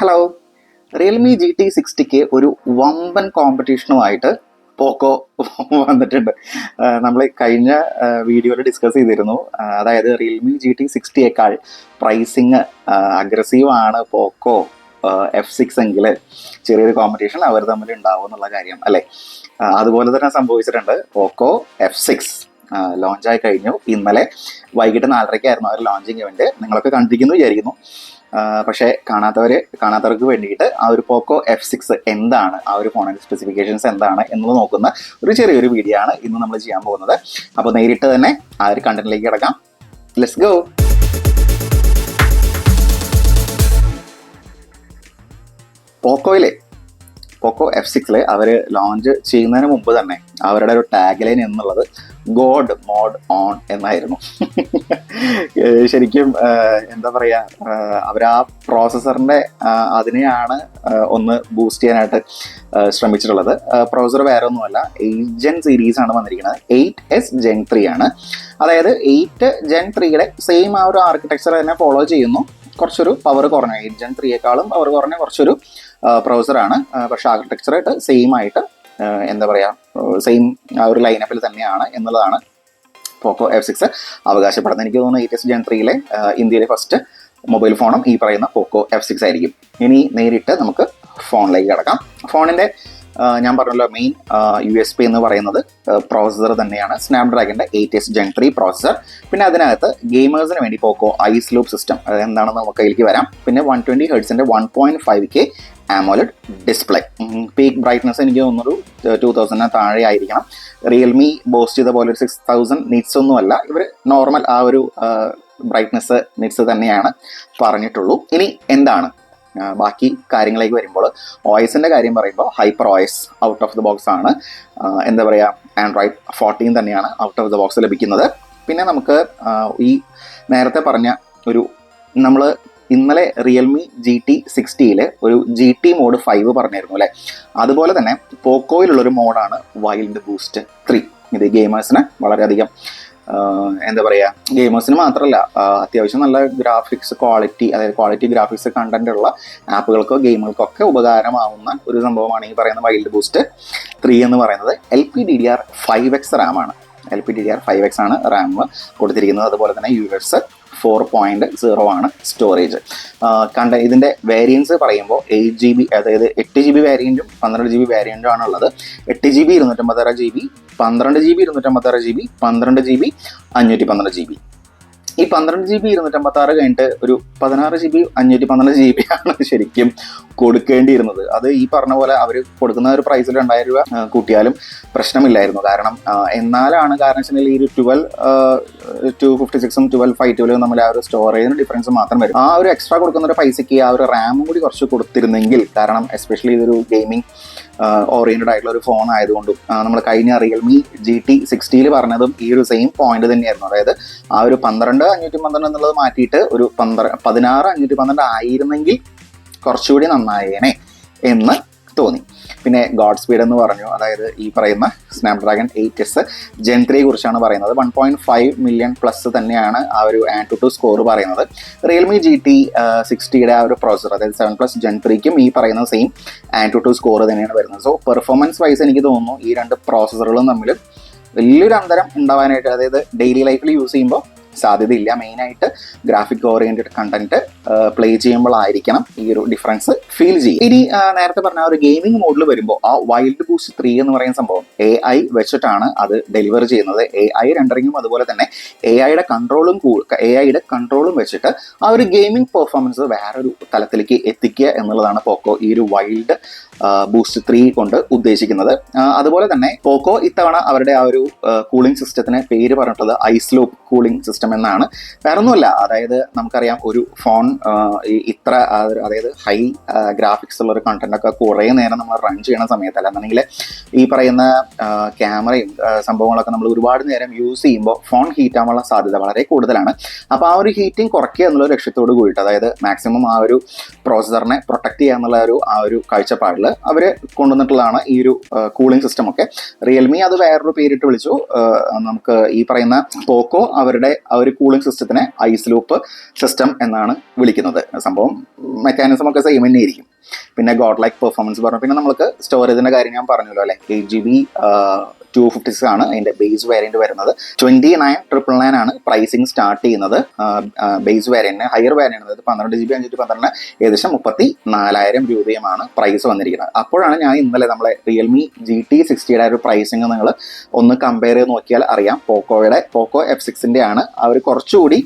Hello. Realme GT60 ഒരു വമ്പൻ കോമ്പറ്റീഷനുമായിട്ട് പോക്കോ വന്നിട്ടുണ്ട്. നമ്മൾ കഴിഞ്ഞ വീഡിയോയിൽ ഡിസ്കസ് ചെയ്തിരുന്നു. അതായത് റിയൽമി GT60യേക്കാൾ പ്രൈസിങ് അഗ്രസീവ് ആണ് പോക്കോ F6 എങ്കിൽ ചെറിയൊരു കോമ്പറ്റീഷൻ അവർ തമ്മിൽ ഉണ്ടാവും എന്നുള്ള കാര്യം അല്ലേ. അതുപോലെ തന്നെ സംഭവിച്ചിട്ടുണ്ട്. പോക്കോ F6 ലോഞ്ചായി കഴിഞ്ഞു. ഇന്നലെ വൈകിട്ട് 4:30 അവർ ലോഞ്ചിങ് ഇവന്റ്. നിങ്ങളൊക്കെ കണ്ടിരിക്കുന്നു വിചാരിക്കുന്നു. പക്ഷേ കാണാത്തവർക്ക് വേണ്ടിയിട്ട് ആ ഒരു പോക്കോ F6 എന്താണ്, ആ ഒരു ഫോണിന്റെ സ്പെസിഫിക്കേഷൻസ് എന്താണ് എന്നുള്ളത് നോക്കുന്ന ഒരു ചെറിയൊരു വീഡിയോ ആണ് ഇന്ന് നമ്മൾ ചെയ്യാൻ പോകുന്നത്. അപ്പോൾ നേരിട്ട് തന്നെ ആ ഒരു കണ്ടന്റിലേക്ക് കിടക്കാം. Let's go. പോക്കോ F6 അവർ ലോഞ്ച് ചെയ്യുന്നതിന് മുമ്പ് തന്നെ അവരുടെ ഒരു ടാഗ് ലൈൻ എന്നുള്ളത് ഗോഡ് മോഡ് ഓൺ എന്നായിരുന്നു. ശരിക്കും എന്താ പറയുക, അവർ ആ പ്രോസസ്സറിൻ്റെ അതിനെയാണ് ഒന്ന് ബൂസ്റ്റ് ചെയ്യാനായിട്ട് ശ്രമിച്ചിട്ടുള്ളത്. പ്രോസസ്സർ വേറെ ഒന്നുമല്ല, 8 Gen സീരീസ് ആണ് വന്നിരിക്കുന്നത്. 8S Gen 3 ആണ്. അതായത് 8 Gen 3യുടെ സെയിം ആ ഒരു ആർക്കിടെക്ചർ തന്നെ ഫോളോ ചെയ്യുന്നു. കുറച്ചൊരു പവർ കുറഞ്ഞ 8 Gen 3യേക്കാളും പവർ കുറഞ്ഞ കുറച്ചൊരു പ്രോസസ്സറാണ്. പക്ഷെ ആർക്കിടെക്ചറായിട്ട് സെയിം ആയിട്ട് എന്താ പറയുക, സെയിം ആ ഒരു ലൈനപ്പിൽ തന്നെയാണ് എന്നുള്ളതാണ് പോക്കോ F6 അവകാശപ്പെടുന്നത്. എനിക്ക് തോന്നുന്നു 8S Gen 3യിലെ ഇന്ത്യയിലെ ഫസ്റ്റ് മൊബൈൽ ഫോണും ഈ പറയുന്ന പോക്കോ F6 ആയിരിക്കും. ഇനി നേരിട്ട് നമുക്ക് ഫോണിലേക്ക് കിടക്കാം. ഫോണിൻ്റെ ഞാൻ പറഞ്ഞല്ലോ, മെയിൻ USP എന്ന് പറയുന്നത് പ്രോസസ്സർ തന്നെയാണ്. സ്നാപ്ഡ്രാഗണിൻ്റെ 8S Gen 3 പ്രോസസ്സർ. പിന്നെ അതിനകത്ത് ഗെയിമേഴ്സിന് വേണ്ടി പോക്കോ ഐസ് ലൂപ്പ് സിസ്റ്റം, അത് എന്താണെന്ന് നമുക്ക് അതിലേക്ക് വരാം. പിന്നെ 120 Hz 1.5K AMOLED display. Peak brightness എനിക്ക് തോന്നുന്നൊരു 2000 താഴെ ആയിരിക്കണം. റിയൽമി ബോസ്റ്റ് ചെയ്ത പോലെ ഒരു 6000 നിറ്റ്സ് ഒന്നുമല്ല, ഇവർ നോർമൽ ആ ഒരു ബ്രൈറ്റ്നസ് നിറ്റ്സ് തന്നെയാണ് പറഞ്ഞിട്ടുള്ളൂ. ഇനി എന്താണ് ബാക്കി കാര്യങ്ങളിലേക്ക് വരുമ്പോൾ, OS-ൻ്റെ കാര്യം പറയുമ്പോൾ hyper OS out of the box ആണ്. എന്താ പറയുക, ആൻഡ്രോയിഡ് 14 തന്നെയാണ് ഔട്ട് ഓഫ് ദ ബോക്സ് ലഭിക്കുന്നത്. പിന്നെ നമുക്ക് ഈ നേരത്തെ പറഞ്ഞ ഒരു നമ്മൾ ഇന്നലെ റിയൽമി GT60യിൽ ഒരു GT മോഡ് 5 പറഞ്ഞിരുന്നു അല്ലേ. അതുപോലെ തന്നെ പോക്കോയിലുള്ളൊരു മോഡാണ് വൈൽഡ് ബൂസ്റ്റ് 3. ഇത് ഗെയിമേഴ്സിന് വളരെയധികം എന്താ പറയുക, ഗെയിമേഴ്സിന് മാത്രമല്ല, അത്യാവശ്യം നല്ല ഗ്രാഫിക്സ് ക്വാളിറ്റി, അതായത് ക്വാളിറ്റി ഗ്രാഫിക്സ് കണ്ടന്റ് ഉള്ള ആപ്പുകൾക്കോ ഗെയിമുകൾക്കൊക്കെ ഉപകാരമാവുന്ന ഒരു സംഭവമാണ് ഈ പറയുന്ന വൈൽഡ് ബൂസ്റ്റ് 3 എന്ന് പറയുന്നത്. LPDDR5X RAM ആണ്. LPDDR5X ആണ് റാം കൊടുത്തിരിക്കുന്നത്. അതുപോലെ തന്നെ UFS 4.0 ആണ് സ്റ്റോറേജ്. ഇതിൻ്റെ വേരിയൻസ് പറയുമ്പോൾ 8GB, അതായത് 8GB വേരിയൻറ്റും 12GB വേരിയൻറ്റും ആണുള്ളത്. 8GB 256GB, 12GB 256GB, 12GB 512GB. ഈ 12GB 256 കഴിഞ്ഞിട്ട് ഒരു 16GB 512GB ആണ് ശരിക്കും കൊടുക്കേണ്ടിയിരുന്നത്. അത് ഈ പറഞ്ഞ പോലെ അവർ കൊടുക്കുന്ന ഒരു പ്രൈസിൽ 2000 രൂപ കൂട്ടിയാലും പ്രശ്നമില്ലായിരുന്നു. കാരണം വെച്ചിട്ടുണ്ടെങ്കിൽ ഈ ഒരു 256ഉം 1252 നമ്മൾ ആ ഒരു സ്റ്റോറേജിന് ഡിഫറൻസ് മാത്രം വരും. ആ ഒരു എക്സ്ട്രാ കൊടുക്കുന്ന ഒരു പൈസയ്ക്ക് ആ ഒരു റാമും കൂടി കുറച്ച് കൊടുത്തിരുന്നെങ്കിൽ, കാരണം എസ്പെഷ്യലി ഇതൊരു ഗെയിമിംഗ് ഓറിയന്റഡ് ആയിട്ടുള്ള ഒരു ഫോൺ ആയതുകൊണ്ടും നമ്മൾ കഴിഞ്ഞ റിയൽമി GT60യിൽ പറഞ്ഞതും ഈ ഒരു സെയിം പോയിന്റ് തന്നെയായിരുന്നു. അതായത് ആ ഒരു 12512 എന്നുള്ളത് മാറ്റിയിട്ട് ഒരു 16512 ആയിരുന്നെങ്കിൽ കുറച്ചുകൂടി നന്നായേനെ എന്ന് തോന്നി. പിന്നെ ഗോഡ് സ്പീഡ് എന്ന് പറഞ്ഞു, അതായത് ഈ പറയുന്ന സ്നാപ്ഡ്രാഗൺ 8S Gen 3 കുറിച്ചാണ് പറയുന്നത്. 1.5 മില്യൺ പ്ലസ് തന്നെയാണ് ആ ഒരു AnTuTu സ്കോർ പറയുന്നത്. റിയൽമി GT60യുടെ ആ ഒരു പ്രോസസർ, അതായത് 7+ Gen 3ക്കും ഈ പറയുന്ന സെയിം AnTuTu സ്കോർ തന്നെയാണ് വരുന്നത്. സോ പെർഫോമൻസ് വൈസ് എനിക്ക് തോന്നുന്നു ഈ രണ്ട് പ്രോസസ്സറുകളും തമ്മിൽ വലിയൊരു അന്തരം ഉണ്ടാവാനായിട്ട്, അതായത് ഡെയിലി ലൈഫിൽ യൂസ് ചെയ്യുമ്പോൾ സാധ്യതയില്ല. മെയിനായിട്ട് ഗ്രാഫിക് ഓറിയന്റഡ് കണ്ടന്റ് പ്ലേ ചെയ്യുമ്പോഴായിരിക്കണം ഈ ഒരു ഡിഫറൻസ് ഫീൽ ചെയ്യും. ഇനി നേരത്തെ പറഞ്ഞ ഒരു ഗെയിമിംഗ് മോഡിൽ വരുമ്പോൾ ആ വൈൽഡ് ബൂസ്റ്റ് 3 എന്ന് പറയുന്ന സംഭവം AI വെച്ചിട്ടാണ് അത് ഡെലിവർ ചെയ്യുന്നത്. AI റെൻഡറിങ്ങും അതുപോലെ തന്നെ AI-യുടെ കൺട്രോളും വെച്ചിട്ട് ആ ഒരു ഗെയിമിംഗ് പെർഫോമൻസ് വേറൊരു തലത്തിലേക്ക് എത്തിക്കുക എന്നുള്ളതാണ് പോക്കോ ഈ ഒരു വൈൽഡ് ബൂസ്റ്റ് 3 കൊണ്ട് ഉദ്ദേശിക്കുന്നത്. അതുപോലെ തന്നെ പോക്കോ ഇത്തവണ അവരുടെ ആ ഒരു കൂളിംഗ് സിസ്റ്റത്തിന് പേര് പറഞ്ഞിട്ടുള്ളത് ഐസ് ലൂപ്പ് കൂളിംഗ് സിസ്റ്റം എന്നാണ്. വേറെ ഒന്നുമല്ല, അതായത് നമുക്കറിയാം ഒരു ഫോൺ ഇത്ര അതായത് ഹൈ ഗ്രാഫിക്സ് ഉള്ള ഒരു കണ്ടന്റ് ഒക്കെ കുറേ നേരം നമ്മൾ റൺ ചെയ്യുന്ന സമയത്തല്ല എന്നുണ്ടെങ്കിൽ ഈ പറയുന്ന ക്യാമറയും സംഭവങ്ങളൊക്കെ നമ്മൾ ഒരുപാട് നേരം യൂസ് ചെയ്യുമ്പോൾ ഫോൺ ഹീറ്റ് ആവാനുള്ള സാധ്യത വളരെ കൂടുതലാണ്. അപ്പോൾ ആ ഒരു ഹീറ്റിംഗ് കുറയ്ക്കുക എന്നുള്ള ലക്ഷ്യത്തോട് കൂടിയിട്ട്, അതായത് മാക്സിമം ആ ഒരു പ്രോസസറിനെ പ്രൊട്ടക്ട് ചെയ്യുക എന്നുള്ള ആ ഒരു കാഴ്ചപ്പാടിൽ അവർ കൊണ്ടുവന്നിട്ടുള്ളതാണ് ഈ ഒരു കൂളിംഗ് സിസ്റ്റം ഒക്കെ. റിയൽമി അത് വേറൊരു പേരിട്ട് വിളിച്ചു. നമുക്ക് ഈ പറയുന്ന പോക്കോ അവരുടെ ആ ഒരു കൂളിംഗ് സിസ്റ്റത്തിനെ ഐസ് ലൂപ്പ് സിസ്റ്റം എന്നാണ് വിളിക്കുന്നത്. സംഭവം മെക്കാനിസം ഒക്കെ സെയിം തന്നെ ആയിരിക്കും. പിന്നെ ഗോഡ് ലൈക്ക് പെർഫോമൻസ് പറഞ്ഞു. പിന്നെ നമുക്ക് സ്റ്റോറേജിന്റെ കാര്യം ഞാൻ പറഞ്ഞല്ലോ അല്ലെ, 8GB 256 ആണ് അതിന്റെ ബേസ് വേരിയന്റ് വരുന്നത്. 29,999 ആണ് പ്രൈസിങ് സ്റ്റാർട്ട് ചെയ്യുന്നത് ബേസ് വേരിയന്റിന്. ഹയർ വേരിയന്റ് അതായത് 12GB 512 ഏകദേശം 34,000 രൂപയുമാണ് പ്രൈസ് വന്നിരിക്കുന്നത്. അപ്പോഴാണ് ഞാൻ ഇന്നലെ നമ്മളെ റിയൽമി GT60യുടെ ഒരു പ്രൈസിങ് നിങ്ങൾ ഒന്ന് കമ്പയർ ചെയ്ത് നോക്കിയാൽ അറിയാം. പോക്കോ F6ന്റെ ആണ് അവർ കുറച്ചുകൂടി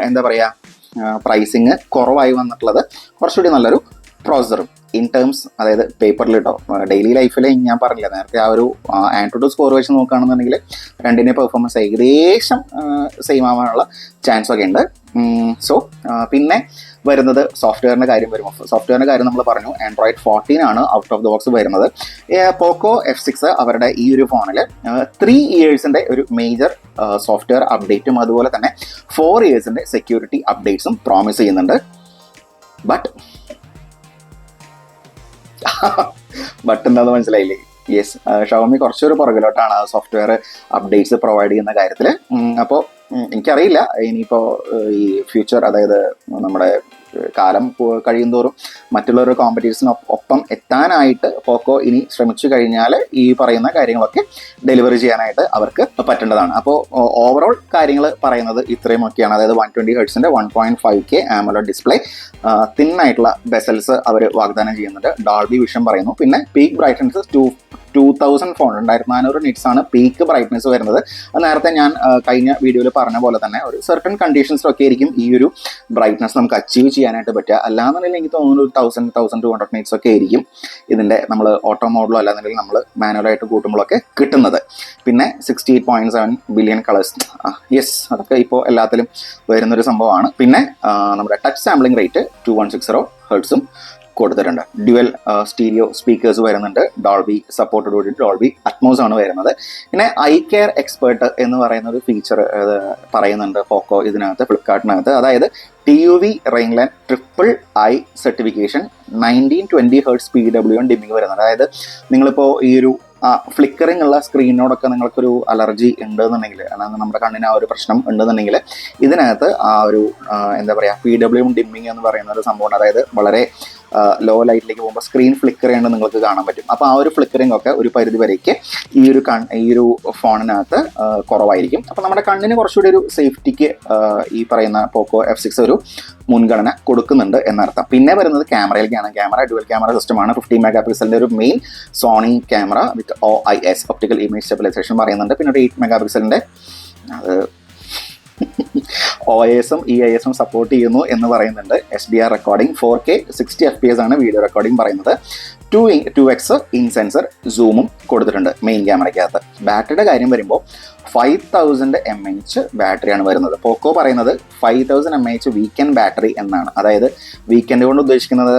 എന്താ പറയുക പ്രൈസിങ് കുറവായി വന്നിട്ടുള്ളത്. കുറച്ചുകൂടി നല്ലൊരു പ്രോസസറും ഇൻ ടേംസ്, അതായത് പേപ്പറിൽ കേട്ടോ, ഡെയിലി ലൈഫിൽ ഞാൻ പറഞ്ഞില്ല നേരത്തെ ആ ഒരു ആൻഡ്രോയിഡ് സ്കോർ വെച്ച് നോക്കുകയാണെന്നുണ്ടെങ്കിൽ രണ്ടിൻ്റെ പെർഫോമൻസ് ഏകദേശം സെയിം ആവാനുള്ള ചാൻസ് ഒക്കെ ഉണ്ട്. സോ പിന്നെ വരുന്നത് സോഫ്റ്റ്വെയറിൻ്റെ കാര്യം വരുമ്പോൾ, സോഫ്റ്റ്വെയറിൻ്റെ കാര്യം നമ്മൾ പറഞ്ഞു Android 14 ആണ് ഔട്ട് ഓഫ് ദ ബോക്സ് വരുന്നത്. പോക്കോ F6 അവരുടെ ഈ ഒരു ഫോണിൽ 3 ഇയേഴ്സിൻ്റെ ഒരു മേജർ സോഫ്റ്റ്വെയർ അപ്ഡേറ്റും അതുപോലെ തന്നെ 4 ഇയേഴ്സിൻ്റെ സെക്യൂരിറ്റി അപ്ഡേറ്റ്സും പ്രോമിസ് ചെയ്യുന്നുണ്ട്. ബട്ട് എന്താണെന്ന് മനസ്സിലായില്ലേ? യെസ്, ഷവോമി കുറച്ചൊരു പുറകിലോട്ടാണ് സോഫ്റ്റ്വെയർ അപ്ഡേറ്റ്സ് പ്രൊവൈഡ് ചെയ്യുന്ന കാര്യത്തിൽ. അപ്പോൾ എനിക്കറിയില്ല ഇനിയിപ്പോൾ ഈ ഫ്യൂച്ചർ, അതായത് നമ്മുടെ കാലം കഴിയുന്തോറും മറ്റുള്ളവരുടെ കോമ്പറ്റീഷന് ഒപ്പം എത്താനായിട്ട് പോക്കോ ഇനി ശ്രമിച്ചു കഴിഞ്ഞാൽ ഈ പറയുന്ന കാര്യങ്ങളൊക്കെ ഡെലിവറി ചെയ്യാനായിട്ട് അവർക്ക് പറ്റേണ്ടതാണ്. അപ്പോൾ ഓവറോൾ കാര്യങ്ങൾ പറയുന്നത് ഇത്രയുമൊക്കെയാണ്. അതായത് 120 ഹെർട്സിൻ്റെ 1.5K AMOLED ഡിസ്പ്ലേ, തിൻ ആയിട്ടുള്ള ബെസൽസ് അവർ വാഗ്ദാനം ചെയ്യുന്നുണ്ട്. ഡോൾബി വിഷൻ പറയുന്നു. പിന്നെ പീക്ക് ബ്രൈറ്റ്നസ് 2400 നിറ്റ്സ് ആണ് പീക്ക് ബ്രൈറ്റ്നസ് വരുന്നത്. അത് നേരത്തെ ഞാൻ കഴിഞ്ഞ വീഡിയോയിൽ പറഞ്ഞ പോലെ തന്നെ ഒരു സർട്ടൺ കണ്ടീഷൻസിലൊക്കെ ആയിരിക്കും ഈ ഒരു ബ്രൈറ്റ്നസ് നമുക്ക് അച്ചീവ് ചെയ്യാനായിട്ട് പറ്റുക. അല്ലാന്നുണ്ടെങ്കിൽ എനിക്ക് തോന്നുന്നു 1200 നിറ്റ്സ് ഒക്കെ ആയിരിക്കും ഇതിൻ്റെ നമ്മൾ ഓട്ടോ മോഡിലോ അല്ലാന്നുണ്ടെങ്കിൽ നമ്മൾ മാനുവലായിട്ട് കൂട്ടുമ്പോഴൊക്കെ കിട്ടുന്നത്. പിന്നെ 68.7 ബില്യൺ കളേഴ്സ്, യെസ്, അതൊക്കെ ഇപ്പോൾ എല്ലാത്തിലും വരുന്നൊരു സംഭവമാണ്. പിന്നെ നമ്മുടെ ടച്ച് സാമ്പിളിംഗ് റേറ്റ് 2160 ഹെർട്സും കൊടുത്തിട്ടുണ്ട്. ഡ്യുവൽ സ്റ്റീരിയോ സ്പീക്കേഴ്സ് വരുന്നുണ്ട്. ഡോൾബി സപ്പോർട്ടോടുകൂടി ഡോൾബി അറ്റ്മോസ് ആണ് വരുന്നത്. പിന്നെ ഐ കെയർ എക്സ്പേർട്ട് എന്ന് പറയുന്ന ഒരു ഫീച്ചർ പറയുന്നുണ്ട് പോക്കോ ഇതിനകത്ത്, ഫ്ലിപ്കാർട്ടിനകത്ത്. അതായത് TUV റെയിൻലൈൻ III certification, 1920 hertz PWM dimming വരുന്നുണ്ട്. അതായത് നിങ്ങളിപ്പോൾ ഈ ഒരു ഫ്ലിക്കറിംഗ് ഉള്ള സ്ക്രീനോടൊക്കെ നിങ്ങൾക്കൊരു അലർജി ഉണ്ടെന്നുണ്ടെങ്കിൽ, അല്ലാതെ നമ്മുടെ കണ്ണിന് ആ ഒരു പ്രശ്നം ഉണ്ടെന്നുണ്ടെങ്കിൽ ഇതിനകത്ത് ആ ഒരു എന്താ പറയുക PWM ഡിമ്മിങ് എന്ന് പറയുന്ന ഒരു സംഭവമാണ്. അതായത് വളരെ ലോ ലൈറ്റിലേക്ക് പോകുമ്പോൾ സ്ക്രീൻ ഫ്ലിക്കർ ചെയ്യേണ്ടത് നിങ്ങൾക്ക് കാണാൻ പറ്റും. അപ്പോൾ ആ ഒരു ഫ്ലിക്കറിംഗ് ഒക്കെ ഒരു പരിധി വരേക്ക് ഈ ഒരു ഫോണിനകത്ത് കുറവായിരിക്കും. അപ്പോൾ നമ്മുടെ കണ്ണിന് കുറച്ചുകൂടി ഒരു സേഫ്റ്റിക്ക് ഈ പറയുന്ന പോക്കോ F6 ഒരു മുൻഗണന കൊടുക്കുന്നുണ്ട് എന്നർത്ഥം. പിന്നെ വരുന്നത് ക്യാമറയിലേക്കാണ്. ക്യാമറ ഡ്യുവൽ ക്യാമറ സിസ്റ്റമാണ്. 50 മെഗാ പിക്സലിൻ്റെ ഒരു main Sony camera with OIS optical image stabilisation പറയുന്നുണ്ട്. പിന്നെ ഒരു 8 മെഗാ പിക്സലിൻ്റെ അത് OIS-ഉം EIS-ഉം സപ്പോർട്ട് ചെയ്യുന്നു എന്ന് പറയുന്നുണ്ട്. HDR റെക്കോർഡിംഗ്, 4K 60 FPS ആണ് വീഡിയോ റെക്കോർഡിംഗ് പറയുന്നത്. 2x ഇൻ സെൻസർ സൂമും കൊടുത്തിട്ടുണ്ട് മെയിൻ ക്യാമറയ്ക്കകത്ത്. ബാറ്ററിയുടെ കാര്യം വരുമ്പോൾ 5000 mAh ബാറ്ററിയാണ് വരുന്നത്. പോക്കോ പറയുന്നത് 5000 mAh വീക്കെൻഡ് ബാറ്ററി എന്നാണ്. അതായത് വീക്കെൻഡ് കൊണ്ട് ഉദ്ദേശിക്കുന്നത്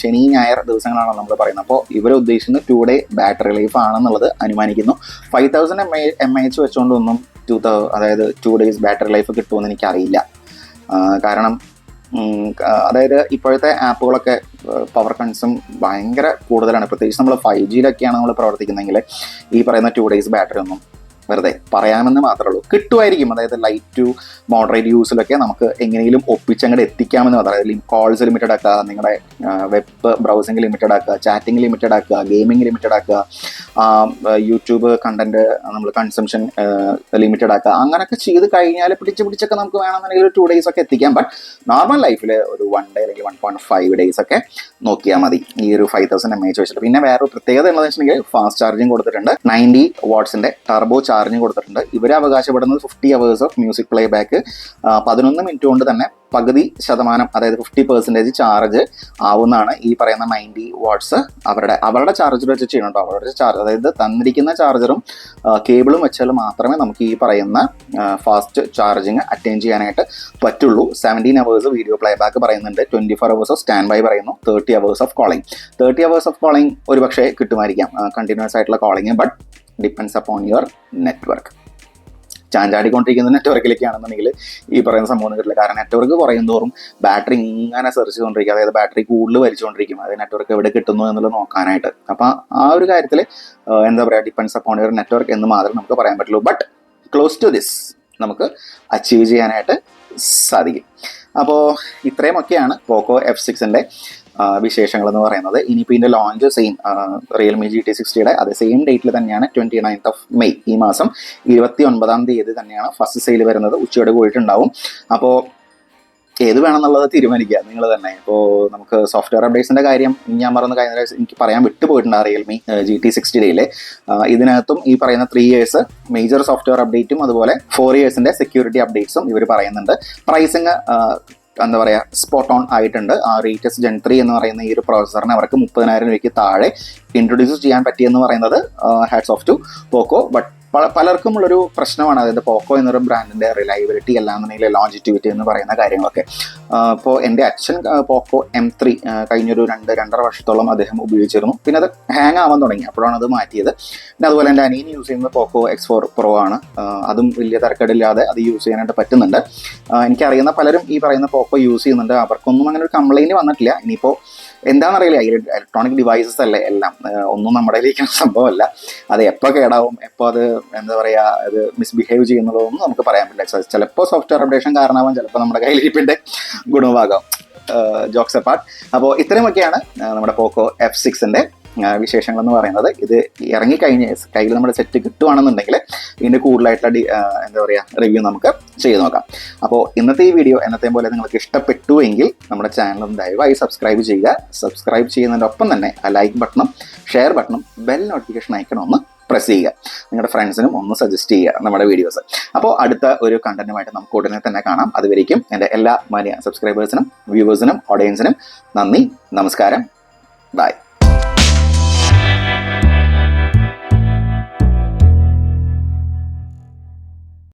ശനി ഞായർ ദിവസങ്ങളാണ് നമ്മൾ പറയുന്നത്. അപ്പോൾ ഇവർ ഉദ്ദേശിക്കുന്നത് 2 ഡേ ബാറ്ററി ലൈഫ് ആണെന്നുള്ളത് അനുമാനിക്കുന്നു. 5000 mAh വെച്ചുകൊണ്ടൊന്നും അതായത് 2 days ബാറ്ററി ലൈഫ് കിട്ടുമെന്ന് എനിക്കറിയില്ല. കാരണം അതായത് ഇപ്പോഴത്തെ ആപ്പുകളൊക്കെ പവർ കൺസ്യൂം ഭയങ്കര കൂടുതലാണ്. പ്രത്യേകിച്ച് നമ്മൾ 5Gയിലൊക്കെയാണ് നമ്മൾ പ്രവർത്തിക്കുന്നതെങ്കിൽ ഈ പറയുന്ന 2 days ബാറ്ററി ഒന്നും വെറുതെ പറയാമെന്ന് മാത്രമേ ഉള്ളൂ. കിട്ടുമായിരിക്കും. അതായത് ലൈറ്റ് ടു മോഡറേറ്റ് യൂസിലൊക്കെ നമുക്ക് എങ്ങനെയും ഒപ്പിച്ചങ്ങോട്ട് എത്തിക്കാമെന്ന് മാത്രം. അതായത് കോൾസ് ലിമിറ്റഡ് ആക്കുക, നിങ്ങളുടെ വെബ് ബ്രൗസിംഗ് ലിമിറ്റഡ് ആക്കുക, ചാറ്റിംഗ് ലിമിറ്റഡ് ആക്കുക, ഗെയിമിംഗ് ലിമിറ്റഡ് ആക്കുക, യൂട്യൂബ് കണ്ടന്റ് നമ്മൾ കൺസംഷൻ ലിമിറ്റഡ് ആക്കുക. അങ്ങനെയൊക്കെ ചെയ്ത് കഴിഞ്ഞാൽ പിടിച്ചൊക്കെ നമുക്ക് വേണമെന്നുണ്ടെങ്കിൽ ഒരു 2 days ഒക്കെ എത്തിക്കാം. ബട്ട് നോർമൽ ലൈഫിൽ ഒരു 1 day അല്ലെങ്കിൽ 1.5 days ഒക്കെ നോക്കിയാൽ മതി ഈ ഒരു 5000 mAh വെച്ചിട്ട്. പിന്നെ വേറെ പ്രത്യേകത എന്താണെന്ന് വെച്ചിട്ടുണ്ടെങ്കിൽ ഫാസ്റ്റ് ചാർജിങ് കൊടുത്തിട്ടുണ്ട്. 90 വാട്ട്സിന്റെ ടർബോ ചാർജിങ് കൊടുത്തിട്ടുണ്ട്. ഇവർ അവകാശപ്പെടുന്നത് 50 hours of music play back, 11 minute കൊണ്ട് തന്നെ പകുതി ശതമാനം, അതായത് 50% ചാർജ് ആവുന്നതാണ് ഈ പറയുന്ന 90 വാട്ട്സ് അവരുടെ ചാർജർ വെച്ച് ചെയ്യണം. അവരുടെ ചാർജ്, അതായത് തന്നിരിക്കുന്ന ചാർജറും കേബിളും വെച്ചാൽ മാത്രമേ നമുക്ക് ഈ പറയുന്ന ഫാസ്റ്റ് ചാർജിങ് അറ്റൈൻ ചെയ്യാനായിട്ട് പറ്റുള്ളൂ. 17 hours വീഡിയോ പ്ലേ ബാക്ക് പറയുന്നുണ്ട്. 24 hours ഓഫ് സ്റ്റാൻഡ് ബൈ പറയുന്നു. 30 hours of calling. 30 hours of calling ഒരു പക്ഷേ കിട്ടുമായിരിക്കാം, കണ്ടിന്യൂസ് ആയിട്ടുള്ള calling. But depends upon your network. ചാഞ്ചാടിക്കൊണ്ടിരിക്കുന്ന നെറ്റ്വർക്കിലേക്കാണെന്നുണ്ടെങ്കിൽ ഈ പറയുന്ന സംഭവം കിട്ടില്ല. കാരണം നെറ്റ്വർക്ക് കുറയും തോറും ബാറ്ററി ഇങ്ങനെ സെർച്ച് ചെയ്തുകൊണ്ടിരിക്കും. അതായത് ബാറ്ററി കൂടുതൽ വലിച്ചുകൊണ്ടിരിക്കും. അത് നെറ്റ്വർക്ക് എവിടെ കിട്ടുന്നു എന്നുള്ളത് നോക്കാനായിട്ട്. അപ്പം ആ ഒരു കാര്യത്തിൽ എന്താ പറയുക, ഡിപ്പെൻഡ്സ് അപ്പോൺ യുവർ നെറ്റ്വർക്ക് എന്ന് മാത്രമേ നമുക്ക് പറയാൻ പറ്റുള്ളൂ. ബട്ട് ക്ലോസ് ടു ദിസ് നമുക്ക് അച്ചീവ് ചെയ്യാനായിട്ട് സാധിക്കും. അപ്പോൾ ഇത്രയുമൊക്കെയാണ് പോക്കോ F6ൻ്റെ വിശേഷങ്ങൾ എന്ന് പറയുന്നത്. ഇനിയിപ്പോൾ ഇതിൻ്റെ ലോഞ്ച് സെയിം റിയൽമി GT60യുടെ അതേ സെയിം ഡേറ്റിൽ തന്നെയാണ് 29th മെയ്, ഈ മാസം 29 തന്നെയാണ് ഫസ്റ്റ് സെയിൽ വരുന്നത്. ഉച്ചയോടെ പോയിട്ടുണ്ടാവും. അപ്പോൾ ഏത് വേണമെന്നുള്ളത് തീരുമാനിക്കുക നിങ്ങൾ തന്നെ. ഇപ്പോൾ നമുക്ക് സോഫ്റ്റ്വെയർ അപ്ഡേറ്റ്സിൻ്റെ കാര്യം ഞാൻ പറഞ്ഞ കഴിഞ്ഞ എനിക്ക് പറയാൻ വിട്ടുപോയിട്ടുണ്ട്. റിയൽമി GT60 ഇതിനകത്തും ഈ പറയുന്ന 3 years മേജർ സോഫ്റ്റ്വെയർ അപ്ഡേറ്റും അതുപോലെ 4 yearsൻ്റെ സെക്യൂരിറ്റി അപ്ഡേറ്റ്സും ഇവർ പറയുന്നുണ്ട്. പ്രൈസിങ് എന്താ പറയുക സ്പോട്ട് ഓൺ ആയിട്ടുണ്ട്. ATES Gen 3 എന്ന് പറയുന്ന ഈ ഒരു പ്രോസസ്സറിനെ അവർക്ക് 30,000 രൂപയ്ക്ക് താഴെ ഇൻട്രൊഡ്യൂസ് ചെയ്യാൻ പറ്റിയെന്ന് പറയുന്നത് hats of two Poco. But പലർക്കും ഉള്ളൊരു പ്രശ്നമാണ്, അതായത് പോക്കോ എന്നൊരു ബ്രാൻഡിൻ്റെ റിലയബിലിറ്റി അല്ലാന്നുണ്ടെങ്കിൽ ലോഞ്ചിറ്റിവിറ്റി എന്ന് പറയുന്ന കാര്യങ്ങളൊക്കെ. ഇപ്പോൾ എൻ്റെ അച്ഛൻ പോക്കോ M3 കഴിഞ്ഞൊരു 2-2.5 വർഷത്തോളം അദ്ദേഹം ഉപയോഗിച്ചിരുന്നു. പിന്നെ അത് ഹാങ് ആവാൻ തുടങ്ങി, അപ്പോഴാണ് അത് മാറ്റിയത്. പിന്നെ അതുപോലെ എൻ്റെ അനിയൻ യൂസ് ചെയ്യുന്നത് പോക്കോ X4 Pro ആണ്. അതും വലിയ തരക്കേടില്ലാതെ അത് യൂസ് ചെയ്യാനായിട്ട് പറ്റുന്നുണ്ട്. എനിക്കറിയുന്ന പലരും ഈ പറയുന്ന പോക്കോ യൂസ് ചെയ്യുന്നുണ്ട്. അവർക്കൊന്നും അങ്ങനെ ഒരു കംപ്ലൈൻറ്റ് വന്നിട്ടില്ല. ഇനിയിപ്പോൾ എന്താണെന്നറിയില്ല, ഈ ഇലക്ട്രോണിക് ഡിവൈസസ് അല്ലേ എല്ലാം, ഒന്നും നമ്മുടെ ഇരിക്കുന്ന സംഭവമല്ല. അത് എപ്പോൾ കേടാവും, എപ്പോൾ അത് എന്താ പറയുക അത് മിസ്ബിഹേവ് ചെയ്യുന്നതൊന്നും നമുക്ക് പറയാൻ പറ്റില്ല. ചിലപ്പോൾ സോഫ്റ്റ്വെയർ അപ്ഡേഷൻ കാരണമാവും, ചിലപ്പോൾ നമ്മുടെ കയ്യിലിരിപ്പിൻ്റെ ഗുണമാകാം. Jokes apart. അപ്പോൾ ഇത്രയുമൊക്കെയാണ് നമ്മുടെ പോക്കോ F6ൻ്റെ വിശേഷങ്ങൾ എന്ന് പറയുന്നത്. ഇത് ഇറങ്ങിക്കഴിഞ്ഞ് കയ്യിൽ നമ്മുടെ സെറ്റ് കിട്ടുവാണെന്നുണ്ടെങ്കിൽ ഇതിൻ്റെ കൂടുതലായിട്ടുള്ള എന്താ പറയുക റിവ്യൂ നമുക്ക് ചെയ്ത് നോക്കാം. അപ്പോൾ ഇന്നത്തെ ഈ വീഡിയോ എന്നത്തെയും പോലെ നിങ്ങൾക്ക് ഇഷ്ടപ്പെട്ടു എങ്കിൽ നമ്മുടെ ചാനൽ ദയവായി സബ്സ്ക്രൈബ് ചെയ്യുക. സബ്സ്ക്രൈബ് ചെയ്യുന്നതിൻ്റെ ഒപ്പം തന്നെ ആ ലൈക്ക് ബട്ടണും ഷെയർ ബട്ടണും ബെൽ നോട്ടിഫിക്കേഷൻ ഐക്കണും ഒന്ന് പ്രസ് ചെയ്യുക. നിങ്ങളുടെ ഫ്രണ്ട്സിനും ഒന്ന് സജസ്റ്റ് ചെയ്യുക നമ്മുടെ വീഡിയോസ്. അപ്പോൾ അടുത്ത ഒരു കണ്ടന്റുമായിട്ട് നമുക്ക് ഉടനെ തന്നെ കാണാം. അതുവരേക്കും എൻ്റെ എല്ലാ മാന്യ സബ്സ്ക്രൈബേഴ്സിനും വ്യൂവേഴ്സിനും ഓഡിയൻസിനും നന്ദി, നമസ്കാരം, ബൈ.